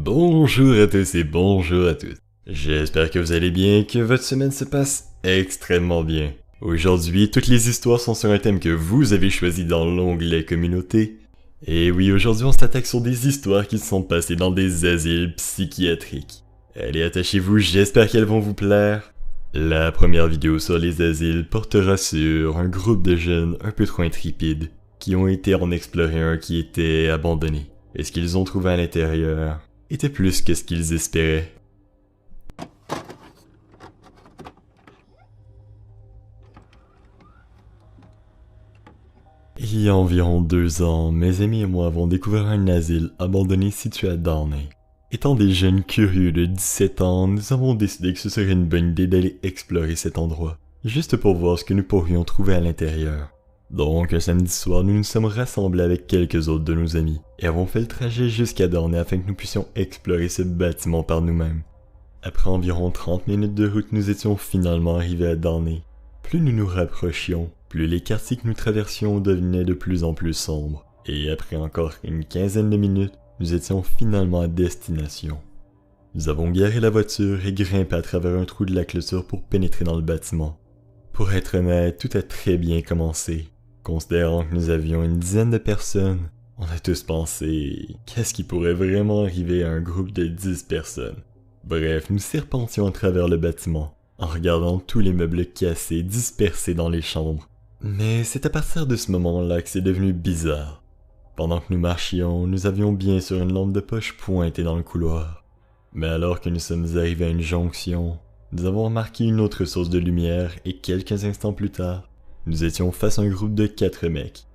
Bonjour à tous et bonjour à tous. J'espère que vous allez bien et que votre semaine se passe extrêmement bien. Aujourd'hui, toutes les histoires sont sur un thème que vous avez choisi dans l'onglet communauté. Et oui, aujourd'hui on s'attaque sur des histoires qui se sont passées dans des asiles psychiatriques. Allez, attachez-vous, j'espère qu'elles vont vous plaire. La première vidéo sur les asiles portera sur un groupe de jeunes un peu trop intrépides qui ont été en explorer un qui était abandonné. Et ce qu'ils ont trouvé à l'intérieur était plus que ce qu'ils espéraient. Il y a environ 2 ans, mes amis et moi avons découvert un asile abandonné situé à Downey. Étant des jeunes curieux de 17 ans, nous avons décidé que ce serait une bonne idée d'aller explorer cet endroit, juste pour voir ce que nous pourrions trouver à l'intérieur. Donc, un samedi soir, nous nous sommes rassemblés avec quelques autres de nos amis, et avons fait le trajet jusqu'à Downey afin que nous puissions explorer ce bâtiment par nous-mêmes. Après environ 30 minutes de route, nous étions finalement arrivés à Downey. Plus nous nous rapprochions, plus les quartiers que nous traversions devenaient de plus en plus sombres, et après encore une quinzaine de minutes, nous étions finalement à destination. Nous avons garé la voiture et grimpé à travers un trou de la clôture pour pénétrer dans le bâtiment. Pour être honnête, tout a très bien commencé. Considérant que nous avions une dizaine de personnes, on a tous pensé qu'est-ce qui pourrait vraiment arriver à un groupe de 10 personnes. Bref, nous serpentions à travers le bâtiment, en regardant tous les meubles cassés dispersés dans les chambres. Mais c'est à partir de ce moment-là que c'est devenu bizarre. Pendant que nous marchions, nous avions bien sûr une lampe de poche pointée dans le couloir. Mais alors que nous sommes arrivés à une jonction, nous avons remarqué une autre source de lumière et quelques instants plus tard, nous étions face à un groupe de 4 mecs.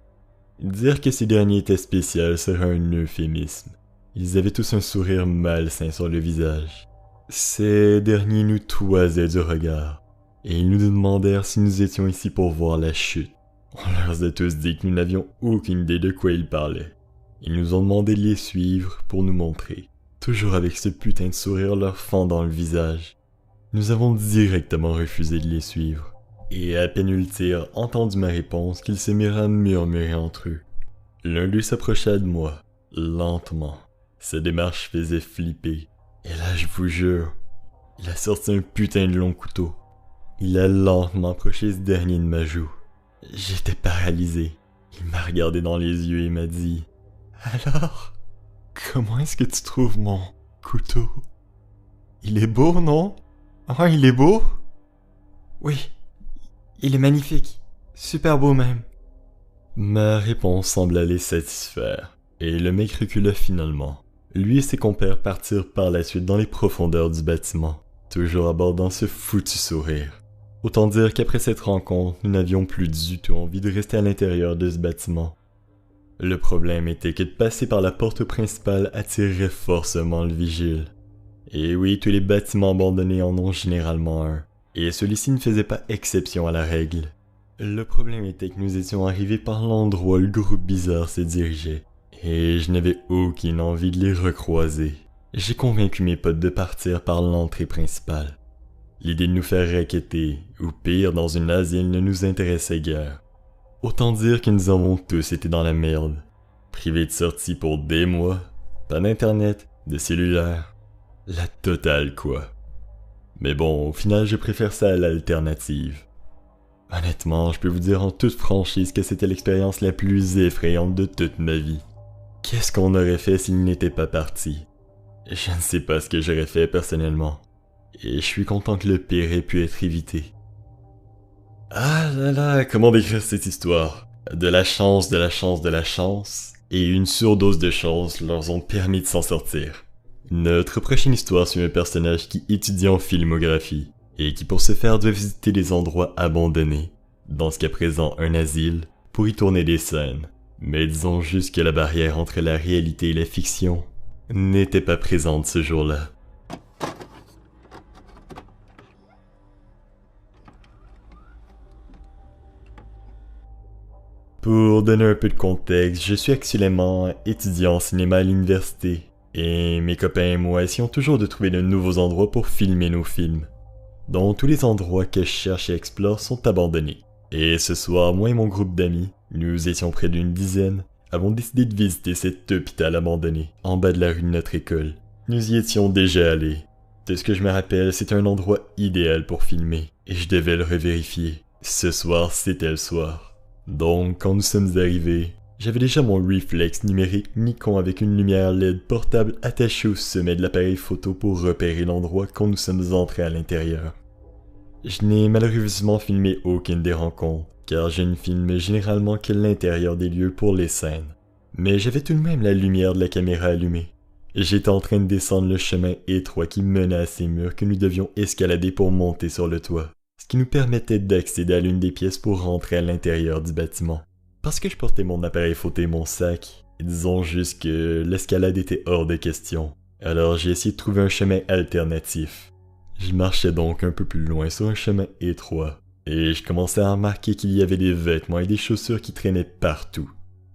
Dire que ces derniers étaient spéciaux serait un euphémisme. Ils avaient tous un sourire malsain sur le visage. Ces derniers nous toisaient du regard, et ils nous demandèrent si nous étions ici pour voir la chute. On leur a tous dit que nous n'avions aucune idée de quoi ils parlaient. Ils nous ont demandé de les suivre pour nous montrer, toujours avec ce putain de sourire leur fendant le visage. Nous avons directement refusé de les suivre. Et à peine eut-il entendu ma réponse qu'ils se mirent à murmurer entre eux. L'un d'eux s'approcha de moi, lentement. Sa démarche faisait flipper. Et là, je vous jure, il a sorti un putain de long couteau. Il a lentement approché ce dernier de ma joue. J'étais paralysé. Il m'a regardé dans les yeux et m'a dit « Alors, comment est-ce que tu trouves mon couteau? Il est beau, non? Ah, il est beau? » « Oui. Il est magnifique, super beau même. » Ma réponse sembla les satisfaire, et le mec recula finalement. Lui et ses compères partirent par la suite dans les profondeurs du bâtiment, toujours abordant ce foutu sourire. Autant dire qu'après cette rencontre, nous n'avions plus du tout envie de rester à l'intérieur de ce bâtiment. Le problème était que de passer par la porte principale attirerait forcément le vigile. Et oui, tous les bâtiments abandonnés en ont généralement un. Et celui-ci ne faisait pas exception à la règle. Le problème était que nous étions arrivés par l'endroit où le groupe bizarre se dirigeait, et je n'avais aucune envie de les recroiser. J'ai convaincu mes potes de partir par l'entrée principale. L'idée de nous faire racketter, ou pire dans une asile, ne nous intéressait guère. Autant dire que nous avons tous été dans la merde. Privés de sortie pour des mois, pas d'internet, de cellulaire, la totale quoi. Mais bon, au final, je préfère ça à l'alternative. Honnêtement, je peux vous dire en toute franchise que c'était l'expérience la plus effrayante de toute ma vie. Qu'est-ce qu'on aurait fait s'il n'était pas parti? Je ne sais pas ce que j'aurais fait personnellement. Et je suis content que le pire ait pu être évité. Ah là là, comment décrire cette histoire? De la chance, de la chance, de la chance, et une surdose de chance leur ont permis de s'en sortir. Notre prochaine histoire suit un personnage qui étudie en filmographie, et qui pour ce faire doit visiter des endroits abandonnés, dans ce cas présent un asile, pour y tourner des scènes. Mais disons juste que la barrière entre la réalité et la fiction n'était pas présente ce jour-là. Pour donner un peu de contexte, je suis actuellement étudiant en cinéma à l'université, et mes copains et moi essayons toujours de trouver de nouveaux endroits pour filmer nos films. Donc tous les endroits que je cherche et explore sont abandonnés. Et ce soir, moi et mon groupe d'amis, nous étions près d'une dizaine, avons décidé de visiter cet hôpital abandonné, en bas de la rue de notre école. Nous y étions déjà allés. De ce que je me rappelle, c'était un endroit idéal pour filmer, et je devais le revérifier. Ce soir, c'était le soir. Donc, quand nous sommes arrivés, j'avais déjà mon réflexe numérique Nikon avec une lumière LED portable attachée au sommet de l'appareil photo pour repérer l'endroit quand nous sommes entrés à l'intérieur. Je n'ai malheureusement filmé aucune des rencontres, car je ne filme généralement que l'intérieur des lieux pour les scènes. Mais j'avais tout de même la lumière de la caméra allumée. J'étais en train de descendre le chemin étroit qui menait à ces murs que nous devions escalader pour monter sur le toit, ce qui nous permettait d'accéder à l'une des pièces pour rentrer à l'intérieur du bâtiment. Parce que je portais mon appareil photo et mon sac, disons juste que l'escalade était hors de question, alors j'ai essayé de trouver un chemin alternatif. Je marchais donc un peu plus loin sur un chemin étroit, et je commençais à remarquer qu'il y avait des vêtements et des chaussures qui traînaient partout.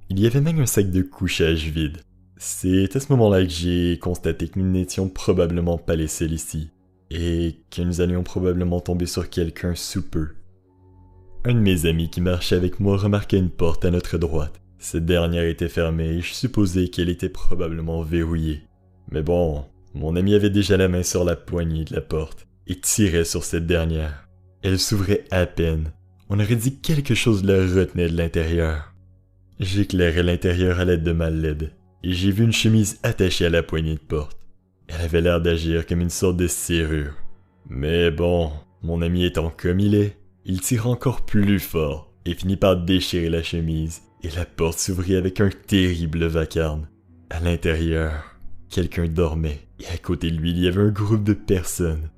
Il y avait même un sac de couchage vide. C'est à ce moment-là que j'ai constaté que nous n'étions probablement pas les seuls ici, et que nous allions probablement tomber sur quelqu'un sous peu. Un de mes amis qui marchait avec moi remarqua une porte à notre droite. Cette dernière était fermée et je supposais qu'elle était probablement verrouillée. Mais bon, mon ami avait déjà la main sur la poignée de la porte et tirait sur cette dernière. Elle s'ouvrait à peine. On aurait dit que quelque chose la retenait de l'intérieur. J'éclairais l'intérieur à l'aide de ma LED. Et j'ai vu une chemise attachée à la poignée de porte. Elle avait l'air d'agir comme une sorte de serrure. Mais bon, mon ami étant comme il tira encore plus fort et finit par déchirer la chemise, et la porte s'ouvrit avec un terrible vacarme. À l'intérieur, quelqu'un dormait, et à côté de lui il y avait un groupe de personnes.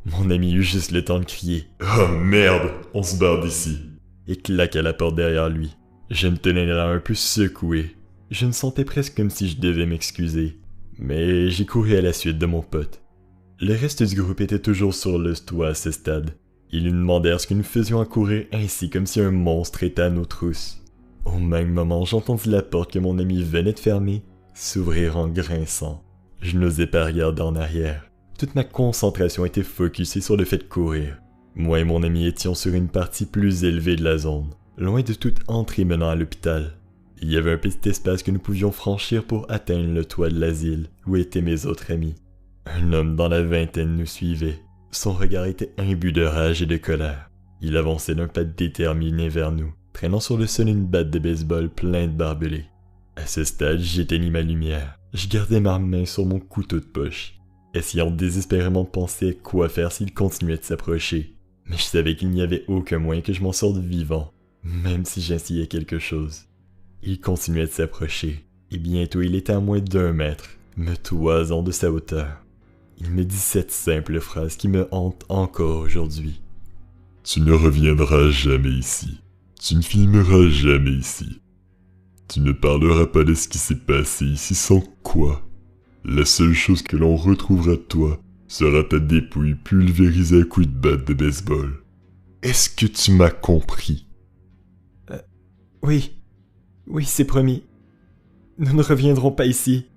Mon ami eut juste le temps de crier « Oh merde, on se barre d'ici !» et claqua la porte derrière lui. Je me tenais là un peu secoué. Je me sentais presque comme si je devais m'excuser, mais j'ai couru à la suite de mon pote. Le reste du groupe était toujours sur le toit à ce stade. Ils nous demandèrent ce que nous faisions à courir ainsi comme si un monstre était à nos trousses. Au même moment, j'entendis la porte que mon ami venait de fermer s'ouvrir en grinçant. Je n'osais pas regarder en arrière. Toute ma concentration était focusée sur le fait de courir. Moi et mon ami étions sur une partie plus élevée de la zone, loin de toute entrée menant à l'hôpital. Il y avait un petit espace que nous pouvions franchir pour atteindre le toit de l'asile où étaient mes autres amis. Un homme dans la vingtaine nous suivait. Son regard était imbu de rage et de colère. Il avançait d'un pas déterminé vers nous, traînant sur le sol une batte de baseball pleine de barbelés. À ce stade, j'éteignis ma lumière. Je gardais ma main sur mon couteau de poche, essayant désespérément de penser à quoi faire s'il continuait de s'approcher. Mais je savais qu'il n'y avait aucun moyen que je m'en sorte vivant, même si j'essayais quelque chose. Il continuait de s'approcher, et bientôt il était à moins d'1 mètre, me toisant de sa hauteur. Il me dit cette simple phrase qui me hante encore aujourd'hui. « Tu ne reviendras jamais ici. Tu ne filmeras jamais ici. Tu ne parleras pas de ce qui s'est passé ici sans quoi. La seule chose que l'on retrouvera de toi sera ta dépouille pulvérisée à coups de batte de baseball. Est-ce que tu m'as compris? » Oui, c'est promis. Nous ne reviendrons pas ici.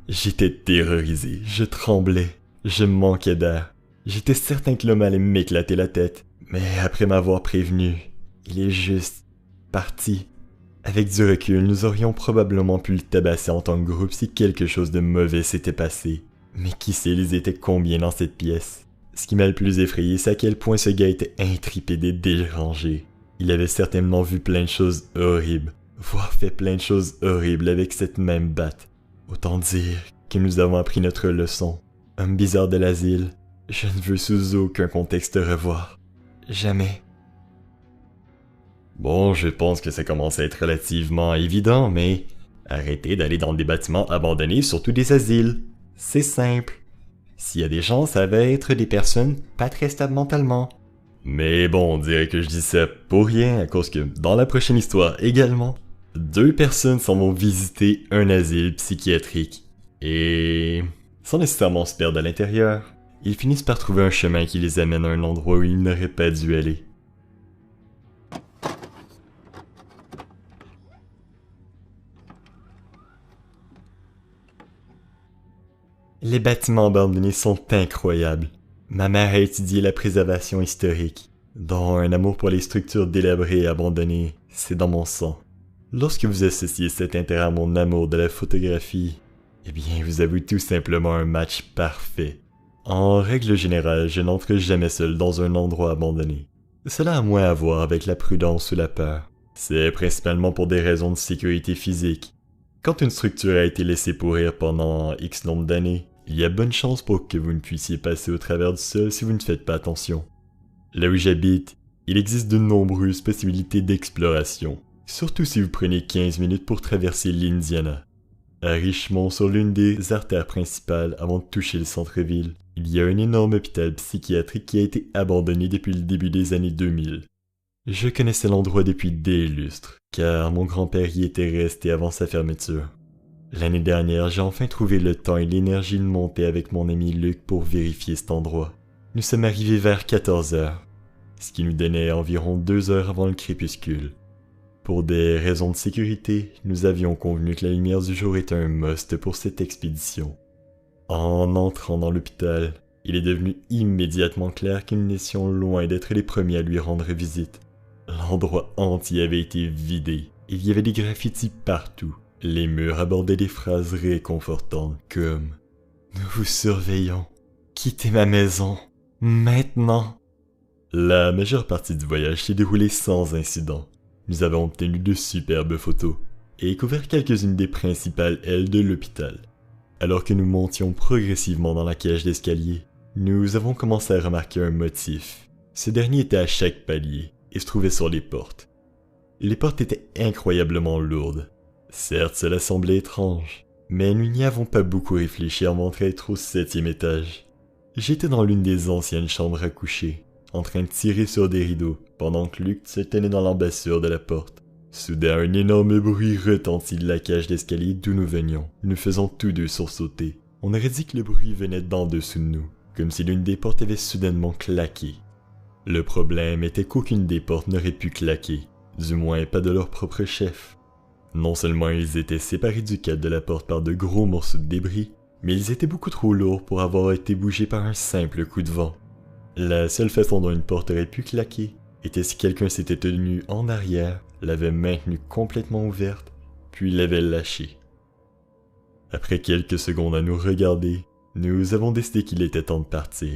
J'étais terrorisé, je tremblais, je manquais d'air. J'étais certain que l'homme allait m'éclater la tête, mais après m'avoir prévenu, il est juste parti. Avec du recul, nous aurions probablement pu le tabasser en tant que groupe si quelque chose de mauvais s'était passé. Mais qui sait, ils étaient combien dans cette pièce? Ce qui m'a le plus effrayé, c'est à quel point ce gars était intrépide et dérangé. Il avait certainement vu plein de choses horribles, voire fait plein de choses horribles avec cette même batte. Autant dire que nous avons appris notre leçon. Homme bizarre de l'asile, je ne veux sous aucun contexte te revoir. Jamais. Bon, je pense que ça commence à être relativement évident, mais arrêtez d'aller dans des bâtiments abandonnés, surtout des asiles. C'est simple. S'il y a des gens, ça va être des personnes pas très stables mentalement. Mais bon, on dirait que je dis ça pour rien, à cause que dans la prochaine histoire également, 2 personnes s'en vont visiter un asile psychiatrique. Et sans nécessairement se perdre à l'intérieur, ils finissent par trouver un chemin qui les amène à un endroit où ils n'auraient pas dû aller. Les bâtiments abandonnés sont incroyables. Ma mère a étudié la préservation historique, dont un amour pour les structures délabrées et abandonnées, c'est dans mon sang. Lorsque vous associez cet intérêt à mon amour de la photographie, Eh bien, vous avez tout simplement un match parfait. En règle générale, je n'entre jamais seul dans un endroit abandonné. Cela a moins à voir avec la prudence ou la peur. C'est principalement pour des raisons de sécurité physique. Quand une structure a été laissée pourrir pendant X nombre d'années, il y a bonne chance pour que vous ne puissiez passer au travers du sol si vous ne faites pas attention. Là où j'habite, il existe de nombreuses possibilités d'exploration, surtout si vous prenez 15 minutes pour traverser l'Indiana. À Richmond, sur l'une des artères principales avant de toucher le centre-ville, il y a un énorme hôpital psychiatrique qui a été abandonné depuis le début des années 2000. Je connaissais l'endroit depuis des lustres, car mon grand-père y était resté avant sa fermeture. L'année dernière, j'ai enfin trouvé le temps et l'énergie de monter avec mon ami Luc pour vérifier cet endroit. Nous sommes arrivés vers 14 heures, ce qui nous donnait environ 2 heures avant le crépuscule. Pour des raisons de sécurité, nous avions convenu que la lumière du jour était un must pour cette expédition. En entrant dans l'hôpital, il est devenu immédiatement clair que nous n'étions loin d'être les premiers à lui rendre visite. L'endroit entier avait été vidé. Il y avait des graffitis partout. Les murs abordaient des phrases réconfortantes comme « Nous vous surveillons. Quittez ma maison. Maintenant. » La majeure partie du voyage s'est déroulée sans incident. Nous avons obtenu de superbes photos et couvert quelques-unes des principales ailes de l'hôpital. Alors que nous montions progressivement dans la cage d'escalier, nous avons commencé à remarquer un motif. Ce dernier était à chaque palier et se trouvait sur les portes. Les portes étaient incroyablement lourdes. Certes, cela semblait étrange, mais nous n'y avons pas beaucoup réfléchi avant d'être au 7e étage. J'étais dans l'une des anciennes chambres à coucher, en train de tirer sur des rideaux, pendant que Luc se tenait dans l'embrasure de la porte. Soudain, un énorme bruit retentit de la cage d'escalier d'où nous venions, nous faisant tous deux sursauter. On aurait dit que le bruit venait d'en dessous de nous, comme si l'une des portes avait soudainement claqué. Le problème était qu'aucune des portes n'aurait pu claquer, du moins pas de leur propre chef. Non seulement ils étaient séparés du cadre de la porte par de gros morceaux de débris, mais ils étaient beaucoup trop lourds pour avoir été bougés par un simple coup de vent. La seule façon dont une porte aurait pu claquer était si quelqu'un s'était tenu en arrière, l'avait maintenue complètement ouverte, puis l'avait lâchée. Après quelques secondes à nous regarder, nous avons décidé qu'il était temps de partir.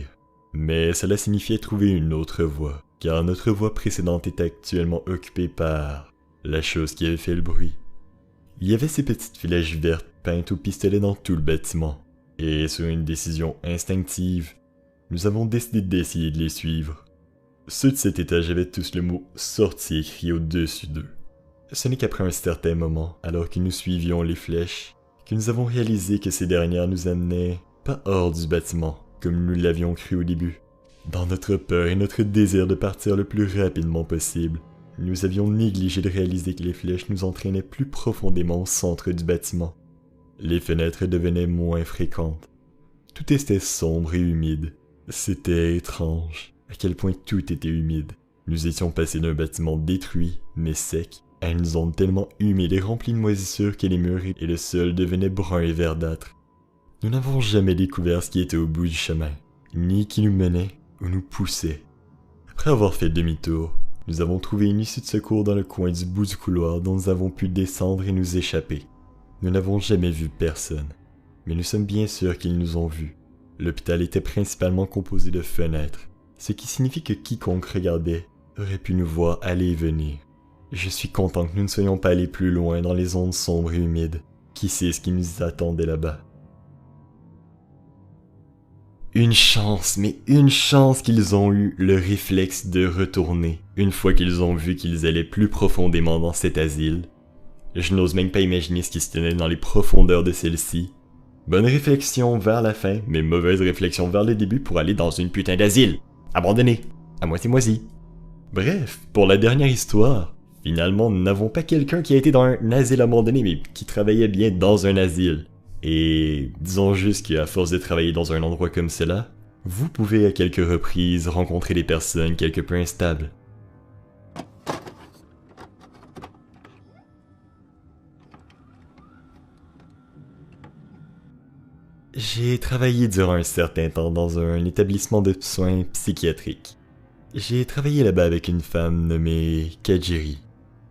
Mais cela signifiait trouver une autre voie, car notre voie précédente était actuellement occupée par la chose qui avait fait le bruit. Il y avait ces petites flèches vertes peintes au pistolet dans tout le bâtiment, et sur une décision instinctive, nous avons décidé d'essayer de les suivre. Ceux de cet étage avaient tous le mot « sortie » écrit au-dessus d'eux. Ce n'est qu'après un certain moment, alors que nous suivions les flèches, que nous avons réalisé que ces dernières nous amenaient pas hors du bâtiment, comme nous l'avions cru au début. Dans notre peur et notre désir de partir le plus rapidement possible, nous avions négligé de réaliser que les flèches nous entraînaient plus profondément au centre du bâtiment. Les fenêtres devenaient moins fréquentes. Tout était sombre et humide. C'était étrange, à quel point tout était humide. Nous étions passés d'un bâtiment détruit, mais sec, à une zone tellement humide et remplie de moisissures que les murs et le sol devenaient bruns et verdâtres. Nous n'avons jamais découvert ce qui était au bout du chemin, ni qui nous menait ou nous poussait. Après avoir fait demi-tour, nous avons trouvé une issue de secours dans le coin du bout du couloir dont nous avons pu descendre et nous échapper. Nous n'avons jamais vu personne, mais nous sommes bien sûrs qu'ils nous ont vus. L'hôpital était principalement composé de fenêtres, ce qui signifie que quiconque regardait aurait pu nous voir aller et venir. Je suis content que nous ne soyons pas allés plus loin dans les zones sombres et humides. Qui sait ce qui nous attendait là-bas? Une chance, mais une chance qu'ils ont eu le réflexe de retourner, une fois qu'ils ont vu qu'ils allaient plus profondément dans cet asile. Je n'ose même pas imaginer ce qui se tenait dans les profondeurs de celle-ci. Bonne réflexion vers la fin, mais mauvaise réflexion vers le début pour aller dans une putain d'asile. Abandonné, à moitié-moisi. Bref, pour la dernière histoire, finalement nous n'avons pas quelqu'un qui a été dans un asile abandonné, mais qui travaillait bien dans un asile. Et disons juste qu'à force de travailler dans un endroit comme cela, vous pouvez à quelques reprises rencontrer des personnes quelque peu instables. J'ai travaillé durant un certain temps dans un établissement de soins psychiatriques. J'ai travaillé là-bas avec une femme nommée Kajiri.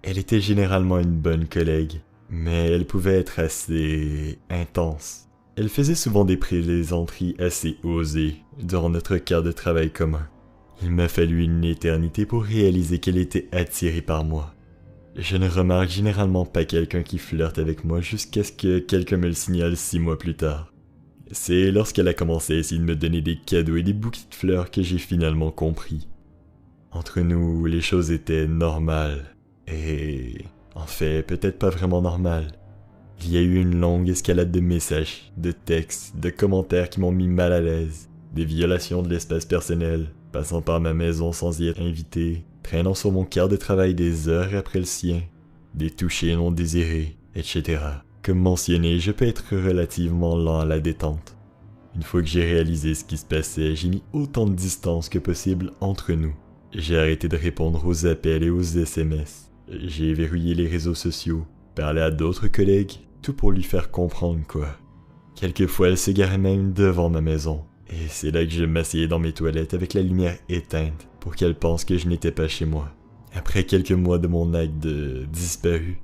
Elle était généralement une bonne collègue, mais elle pouvait être assez intense. Elle faisait souvent des plaisanteries assez osées durant notre quart de travail commun. Il m'a fallu une éternité pour réaliser qu'elle était attirée par moi. Je ne remarque généralement pas quelqu'un qui flirte avec moi jusqu'à ce que quelqu'un me le signale 6 mois plus tard. C'est lorsqu'elle a commencé à essayer de me donner des cadeaux et des bouquets de fleurs que j'ai finalement compris. Entre nous, les choses étaient normales. Et... en fait, peut-être pas vraiment normales. Il y a eu une longue escalade de messages, de textes, de commentaires qui m'ont mis mal à l'aise. Des violations de l'espace personnel, passant par ma maison sans y être invité, traînant sur mon quart de travail des heures après le sien, des touchés non désirés, etc. Comme mentionné, je peux être relativement lent à la détente. Une fois que j'ai réalisé ce qui se passait, j'ai mis autant de distance que possible entre nous. J'ai arrêté de répondre aux appels et aux SMS. J'ai verrouillé les réseaux sociaux, parlé à d'autres collègues, tout pour lui faire comprendre quoi. Quelquefois, elle se garait même devant ma maison. Et c'est là que je m'asseyais dans mes toilettes avec la lumière éteinte pour qu'elle pense que je n'étais pas chez moi. Après quelques mois de mon acte de disparu,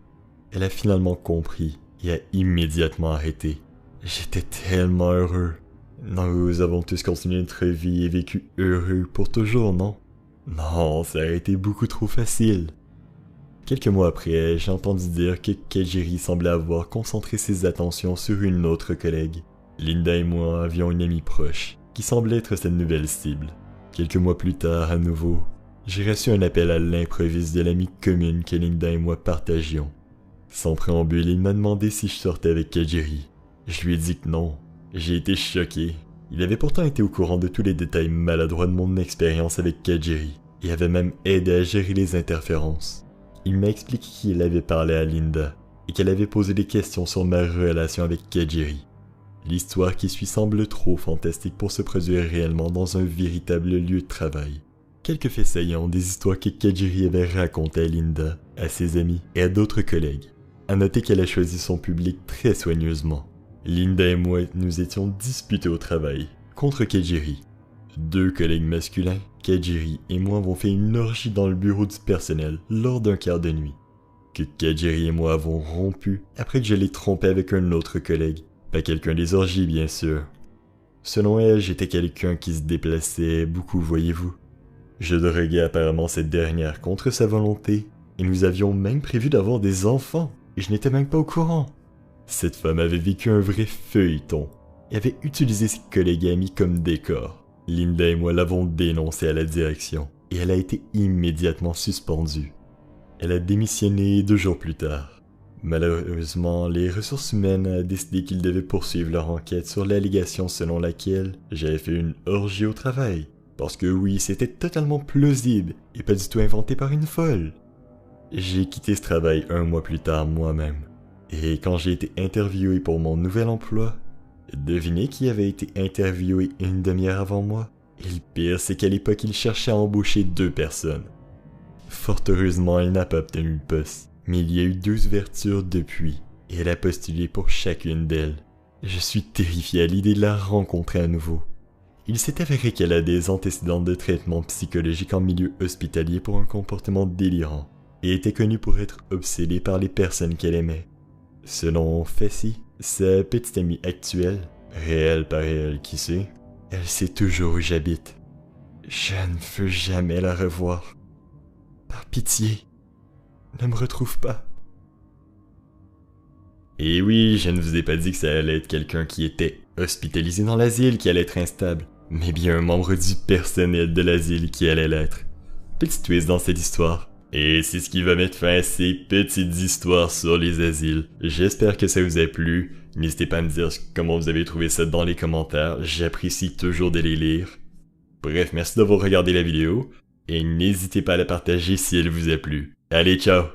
elle a finalement compris et a immédiatement arrêté. J'étais tellement heureux. Nous avons tous continué notre vie et vécu heureux pour toujours, non? Non, ça a été beaucoup trop facile. Quelques mois après, j'ai entendu dire que Kajiri semblait avoir concentré ses attentions sur une autre collègue. Linda et moi avions une amie proche, qui semblait être cette nouvelle cible. Quelques mois plus tard, à nouveau, j'ai reçu un appel à l'improviste de l'amie commune que Linda et moi partagions. Sans préambule, il m'a demandé si je sortais avec Kajiri. Je lui ai dit que non. J'ai été choqué. Il avait pourtant été au courant de tous les détails maladroits de mon expérience avec Kajiri, et avait même aidé à gérer les interférences. Il m'a expliqué qu'il avait parlé à Linda, et qu'elle avait posé des questions sur ma relation avec Kajiri. L'histoire qui suit semble trop fantastique pour se produire réellement dans un véritable lieu de travail. Quelques faits saillants des histoires que Kajiri avait racontées à Linda, à ses amis et à d'autres collègues. À noter qu'elle a choisi son public très soigneusement. Linda et moi nous étions disputés au travail, contre Kajiri. 2 collègues masculins, Kajiri et moi, avons fait une orgie dans le bureau du personnel lors d'un quart de nuit. Que Kajiri et moi avons rompu après que je l'ai trompé avec un autre collègue. Pas quelqu'un des orgies, bien sûr. Selon elle, j'étais quelqu'un qui se déplaçait beaucoup, voyez-vous. Je droguais apparemment cette dernière contre sa volonté, et nous avions même prévu d'avoir des enfants, et je n'étais même pas au courant. Cette femme avait vécu un vrai feuilleton, et avait utilisé ses collègues et amis comme décor. Linda et moi l'avons dénoncée à la direction, et elle a été immédiatement suspendue. Elle a démissionné 2 jours plus tard. Malheureusement, les ressources humaines ont décidé qu'ils devaient poursuivre leur enquête sur l'allégation selon laquelle j'avais fait une orgie au travail. Parce que oui, c'était totalement plausible et pas du tout inventé par une folle. J'ai quitté ce travail 1 mois plus tard moi-même. Et quand j'ai été interviewé pour mon nouvel emploi, devinez qui avait été interviewé une demi-heure avant moi? Et le pire, c'est qu'à l'époque, il cherchait à embaucher 2 personnes. Fort heureusement, il n'a pas obtenu le poste. Mais il y a eu 2 ouvertures depuis, et elle a postulé pour chacune d'elles. Je suis terrifié à l'idée de la rencontrer à nouveau. Il s'est avéré qu'elle a des antécédents de traitement psychologique en milieu hospitalier pour un comportement délirant, et était connue pour être obsédée par les personnes qu'elle aimait. Selon Fessy, sa petite amie actuelle, réelle par réelle qui sait, elle sait toujours où j'habite. Je ne veux jamais la revoir. Par pitié. Ne me retrouve pas. Et oui, je ne vous ai pas dit que ça allait être quelqu'un qui était hospitalisé dans l'asile qui allait être instable, mais bien un membre du personnel de l'asile qui allait l'être. Petit twist dans cette histoire. Et c'est ce qui va mettre fin à ces petites histoires sur les asiles. J'espère que ça vous a plu. N'hésitez pas à me dire comment vous avez trouvé ça dans les commentaires. J'apprécie toujours de les lire. Bref, merci d'avoir regardé la vidéo. Et n'hésitez pas à la partager si elle vous a plu. Allez, ciao!